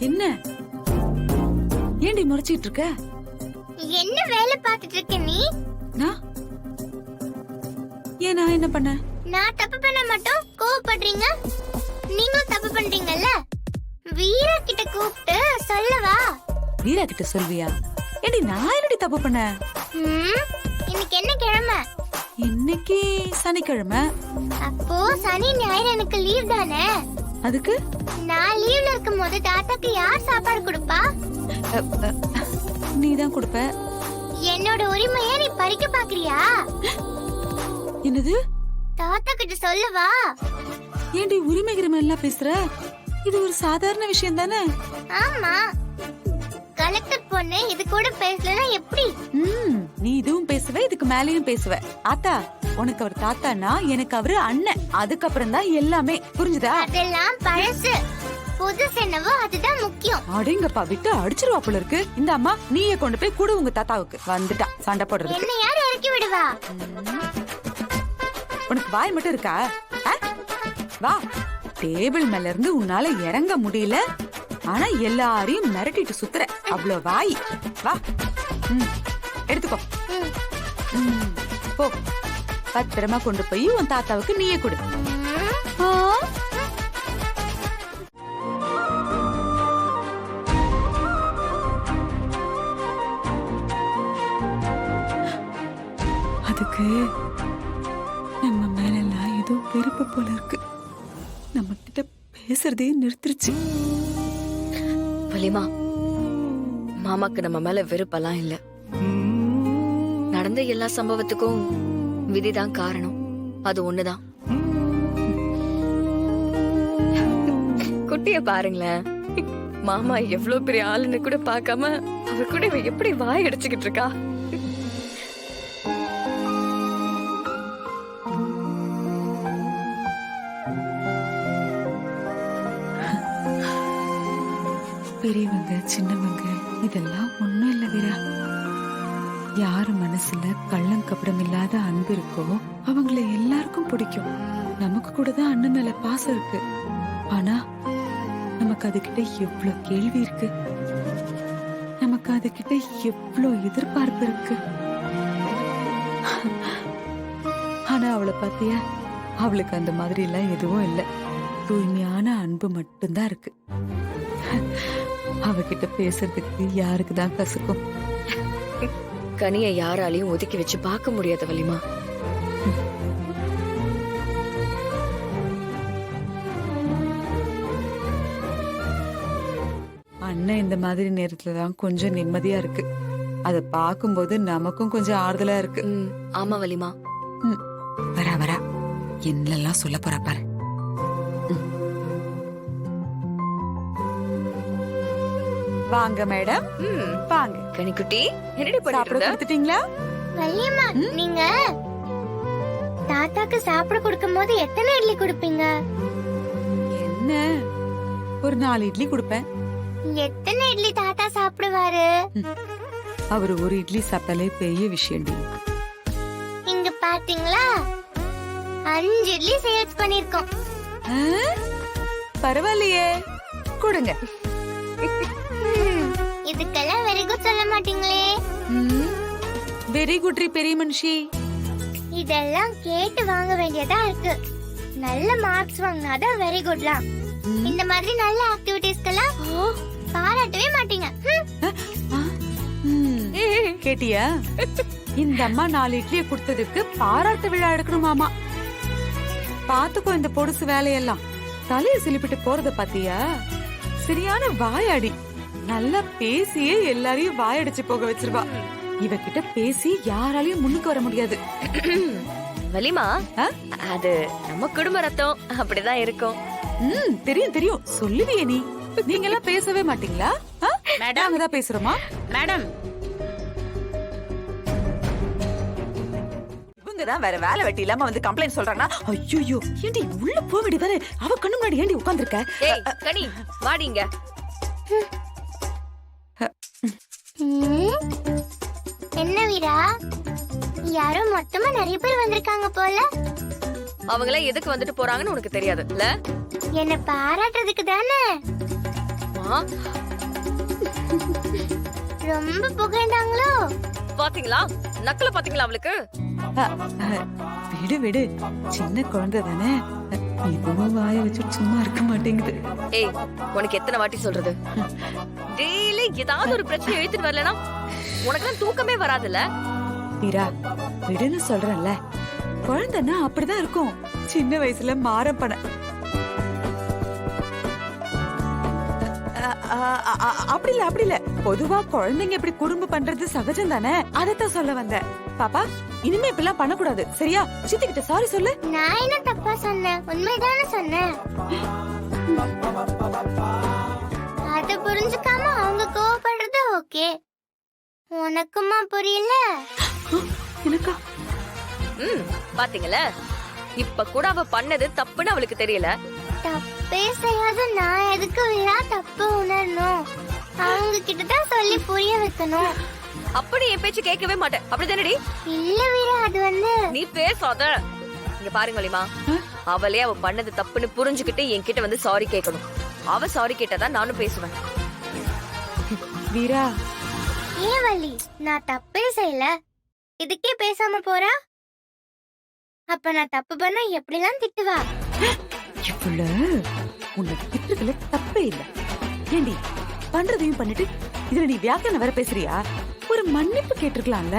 என்ன ஏண்டி முறைச்சிட்டு இருக்க? என்ன வேலை பார்த்துட்டு இருக்க நீ? நான் ஏன் நான் என்ன பண்ண? நான் தப்பு பண்ண மட்டும் கோவப்படுறீங்க? நீங்களும் தப்பு பண்றீங்கல்ல? வீரா கிட்ட கூப்பிட்டு சொல்லவா? வீரா கிட்ட சொல்வியா? ஏண்டி நான் என்னடி தப்பு பண்ண? இன்னைக்கு என்ன கிழமை? இன்னைக்கு சனிக்கிழமை. அப்போ சனி ஞாயிறு எனக்கு லீவ் தானே? அதுக்கு நான் லீவ்ல இருக்கும் போது தாத்தாக்கு யார் சாப்பாடு கொடுப்பா? நீ தான் கொடுப்ப. என்னோட உரிமையை நீ பறிக்க பாக்குறியா? என்னது? தாத்தா கிட்ட சொல்லவா? ஏண்டி உரிமை எல்லாம் பேசுற? இது ஒரு சாதாரண விஷயம் தானே. ஆமா, கலெக்டர் பொண்ணு இது கூட பேசலனா எப்படி? நீ இதுவும் பேசுவ, இதுக்கு மேலயும் பேசுவ. ஆத்தா, உனக்கு அவர் தாத்தானா எனக்கு அவரு அண்ணன். அதுக்கப்புறம் தான் எல்லாமே. புரிஞ்சுதா? அதெல்லாம் பழசு. புதுசு என்னவோ அதுதான் முக்கியம். அடேங்கப்பா, விட்டு அடிச்சிருவா போல இருக்கு. இந்த அம்மா நீயே கொண்டு போய் கொடு உங்க தாத்தாவுக்கு. வந்துட்டா சண்டை போடுறது. என்ன யார் இறக்கி விடுவா? உனக்கு வாய் மட்டும் இருக்கா? வா, டேபிள் மேல இருந்து உன்னால இறங்க முடியல, ஆனா எல்லாரையும் மிரட்டிட்டு சுத்துற. அவ்வளவு வாய். வா, எடுத்துக்கோ. போ, பத்திரமா கொண்டு போய் உன் தாத்தாவுக்கு நீயே கொடு. அதுக்கு நம்ம மேலாம் ஏதோ வெறுப்பு போல இருக்கு. நம்ம கிட்ட பேசுறதே நிறுத்திருச்சு. வலிமா, மாமாக்கு நம்ம மேல வெறுப்பெல்லாம் இல்ல. நடந்த எல்லா சம்பவத்துக்கும் விதிதான் காரணம். அது ஒண்ணுதான். குட்டிய பாருங்களேன், மாமா எவ்வளவு பெரிய ஆளுன்னு கூட பார்க்காம அவர் கூட இவ எப்படி வாய் அடிச்சுக்கிட்டு இருக்கா. பெரியவங்க சின்னவங்க இதெல்லாம் ஒண்ணும் இல்ல வீரா. யாரு மனசுல கள்ளம் கபடம் இல்லாத அன்பு இருக்கோ அவங்கள எல்லாருக்கும் பிடிக்கும். நமக்கு கூட தான் அண்ணன் மேல பாசம் இருக்கு. ஆனா நமக்கு அதுகிட்ட எவ்வளவு கேள்வி இருக்கு, நமக்கு அதுகிட்ட எவ்வளவு எதிர்பார்ப்பு இருக்கு. ஆனா அவளை பாத்தியா, அவளுக்கு அந்த மாதிரி எல்லாம் எதுவும் இல்ல. தூய்மையான அன்பு மட்டும்தான் இருக்கு. அவகிட்ட பேசுறதுக்கு யாருக்குதான் கசக்கும். கனிய யாராலையும் ஒதுக்கி வச்சு பார்க்க முடியாத வலிமா. அண்ணன் இந்த மாதிரி நேரத்துலதான் கொஞ்சம் நிம்மதியா இருக்கு. அத பாக்கும்போது நமக்கும் கொஞ்சம் ஆறுதலா இருக்கு. ஆமா வலிமா. வரா வரா என்னெல்லாம் சொல்ல போறா பாரு. வாங்க மேடம், வாங்க. கனிக்குட்டி, என்னடி சாப்பிட கொடுத்துட்டீங்களா? வள்ளியம்மா, நீங்க தாத்தாக்கு சாப்பிட கொடுக்கும் போது எத்தனை இட்லி கொடுப்பீங்க? என்ன, ஒரு 4 இட்லி கொடுப்பேன். எத்தனை இட்லி தாத்தா சாப்பிடுவாரு? அவரு ஒரு இட்லி சாப்பிட்டாலே பெரிய விஷயம். இங்க பாத்தீங்களா, 5 இட்லி சேல்ஸ் பண்ணிருக்கோம். பரவாயில்லையே, கொடுங்க. இதுக்கெல்லாம் வெரி குட் சொல்ல மாட்டீங்களே? வெரி குட் பெரிய மனுஷி. இதெல்லாம் கேட்டு வாங்க வேண்டியதா இருக்கு. நல்ல மார்க்ஸ் வாங்கினாதான் வெரி குட்லாம். இந்த மாதிரி நல்ல ஆக்டிவிட்டீஸ்க்கெல்லாம் பாராட்டவே மாட்டீங்க. கேட்டியா, இந்த அம்மா 4 இட்லியை கொடுத்ததுக்கு பாராட்டு விழா எடுக்கணுமாமா. பாத்துக்கோ இந்த பொடுசு வேலையெல்லாம். தலையை சிலிப்பிட்டு போறத பாத்தியா? சரியான வாயாடி. நல்லா பேசியே எல்லாரையும் வாயடிச்சு போக வச்சிருவா. இவகிட்ட பேசி யாராலையும் முன்னுக்கு வர முடியாது. வலிமா, அது நம்ம குடும்ப ரத்தம், அப்படிதான் இருக்கும். தெரியும் தெரியும், சொல்லுவியே நீ. நீங்க எல்லாம் பேசவே மாட்டீங்களா? மேடம் தான் பேசுறோமா? மேடம், இவங்கதான் வேற வேலை வெட்டி இல்லாம வந்து கம்ப்ளைண்ட் சொல்றாங்கன்னா, ஐயோ ஏண்டி உள்ள போக வேண்டியதானே? அவ கண்ணு முன்னாடி ஏண்டி உட்கார்ந்திருக்க? ஏய் கனி, வாடிங்க. என்ன வீரா, யாரோ மொத்தமா நிறைய பேர் வந்திருக்காங்க போல. அவங்க எல்லாம் எதுக்கு வந்துட்டு போறாங்கன்னு உனக்கு தெரியாது இல்ல? என்ன பாராட்டுறதுக்கு தானே? ரொம்ப புகழ்ந்தாங்களோ? பாத்தீங்களா நக்கல பாத்தீங்களா அவளுக்கு? அ, அ, விடு விடு, சின்ன குழந்தை தானே, இதுவும் வாய வச்சு சும்மா இருக்க மாட்டேங்குது. ஏய் உனக்கு எத்தனை வாட்டி சொல்றது? டெய்லி ஏதாவது ஒரு பிரச்சனை எழுத்துட்டு வரலனா உனக்கு தூக்கமே வராதுல்ல? வீரா, விடுன்னு சொல்றேன்ல, குழந்தைன்னா அப்படிதான் இருக்கும். சின்ன வயசுல மாறம் பண்ண அப்படி இல்ல. பொதுவா குழந்தைங்க இப்படி குறும்பு பண்றது சகஜம் தானே, அதத்தான் சொல்ல வந்தேன். பாப்பா, இனிமே இப்படிலாம் பண்ணக்கூடாது, சரியா? சித்திக்கிட்ட சாரி சொல்லு. நான் என்ன தப்பா சொன்னேன்? உண்மைதானே சொன்னேன். அது புரிஞ்சுக்காம அவங்க கோவப்படுறது ஓகே, உனக்குமா புரியல? எனக்கா? பாத்தீங்களா, இப்ப கூட அவ பண்ணது தப்புன்னு அவளுக்கு தெரியல. தப்பே செய்யாத நான் எதுக்கு வீரா தப்பு உணரணும்? அவங்க கிட்ட தான் சொல்லி புரிய வைக்கணும். அப்படி என் பேச்சு கேட்கவே மாட்டேன், அப்படிதானடி? இல்ல வீரா, அது வந்து நீ பேசாத. இங்க பாருங்க வலிமா, அவளே அவ பண்ணது தப்புன்னு புரிஞ்சுக்கிட்டு என்கிட்ட வந்து சாரி கேட்கணும். அவ சாரி கேட்டாதான் நானும் பேசுவேன். வீரா, ஏன் வள்ளி, நான் தப்பே செய்யல, இதுக்கே பேசாம போறா? அப்ப நான் தப்பு பண்ணா எப்படிலாம் திட்டுவா? இவ்வள உன்னை திட்டுறதுல தப்பே இல்ல. ஏண்டி, பண்றதையும் பண்ணிட்டு இதுல நீ வியாக்கியான வேற பேசுறியா? ஒரு மன்னிப்பு கேட்டிருக்கலாம்ல.